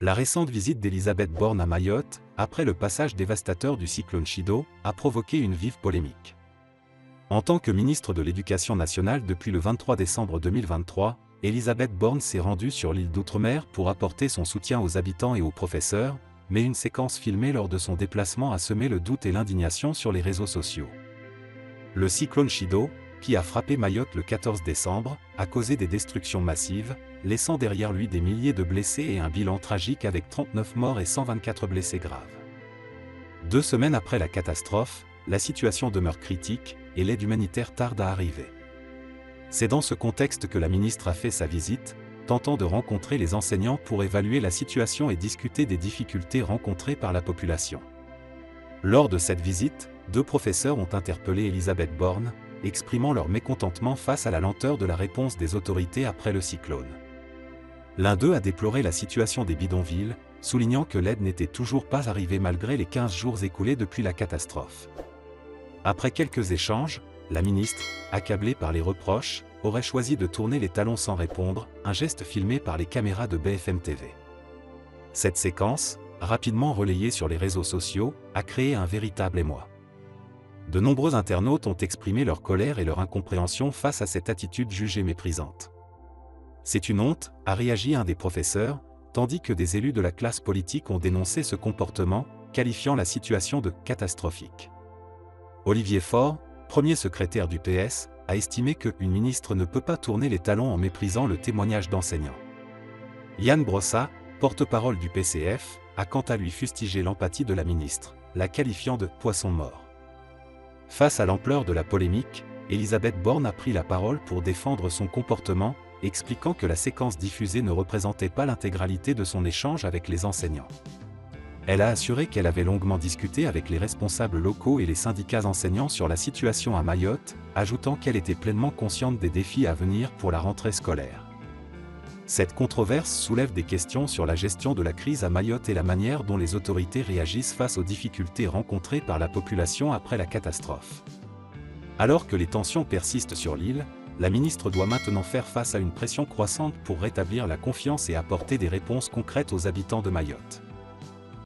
La récente visite d'Elisabeth Borne à Mayotte, après le passage dévastateur du cyclone Chido, a provoqué une vive polémique. En tant que ministre de l'Éducation nationale depuis le 23 décembre 2023, Elisabeth Borne s'est rendue sur l'île d'Outre-mer pour apporter son soutien aux habitants et aux professeurs, mais une séquence filmée lors de son déplacement a semé le doute et l'indignation sur les réseaux sociaux. Le cyclone Chido, qui a frappé Mayotte le 14 décembre, a causé des destructions massives, laissant derrière lui des milliers de blessés et un bilan tragique avec 39 morts et 124 blessés graves. 2 semaines après la catastrophe, la situation demeure critique et l'aide humanitaire tarde à arriver. C'est dans ce contexte que la ministre a fait sa visite, tentant de rencontrer les enseignants pour évaluer la situation et discuter des difficultés rencontrées par la population. Lors de cette visite, 2 professeurs ont interpellé Elisabeth Borne, exprimant leur mécontentement face à la lenteur de la réponse des autorités après le cyclone. L'un d'eux a déploré la situation des bidonvilles, soulignant que l'aide n'était toujours pas arrivée malgré les 15 jours écoulés depuis la catastrophe. Après quelques échanges, la ministre, accablée par les reproches, aurait choisi de tourner les talons sans répondre, un geste filmé par les caméras de BFM TV. Cette séquence, rapidement relayée sur les réseaux sociaux, a créé un véritable émoi. De nombreux internautes ont exprimé leur colère et leur incompréhension face à cette attitude jugée méprisante. C'est une honte, a réagi un des professeurs, tandis que des élus de la classe politique ont dénoncé ce comportement, qualifiant la situation de catastrophique. Olivier Faure, premier secrétaire du PS, a estimé qu'une ministre ne peut pas tourner les talons en méprisant le témoignage d'enseignants. Yann Brossat, porte-parole du PCF, a quant à lui fustigé l'empathie de la ministre, la qualifiant de « poisson mort ». Face à l'ampleur de la polémique, Elisabeth Borne a pris la parole pour défendre son comportement, expliquant que la séquence diffusée ne représentait pas l'intégralité de son échange avec les enseignants. Elle a assuré qu'elle avait longuement discuté avec les responsables locaux et les syndicats enseignants sur la situation à Mayotte, ajoutant qu'elle était pleinement consciente des défis à venir pour la rentrée scolaire. Cette controverse soulève des questions sur la gestion de la crise à Mayotte et la manière dont les autorités réagissent face aux difficultés rencontrées par la population après la catastrophe. Alors que les tensions persistent sur l'île, la ministre doit maintenant faire face à une pression croissante pour rétablir la confiance et apporter des réponses concrètes aux habitants de Mayotte.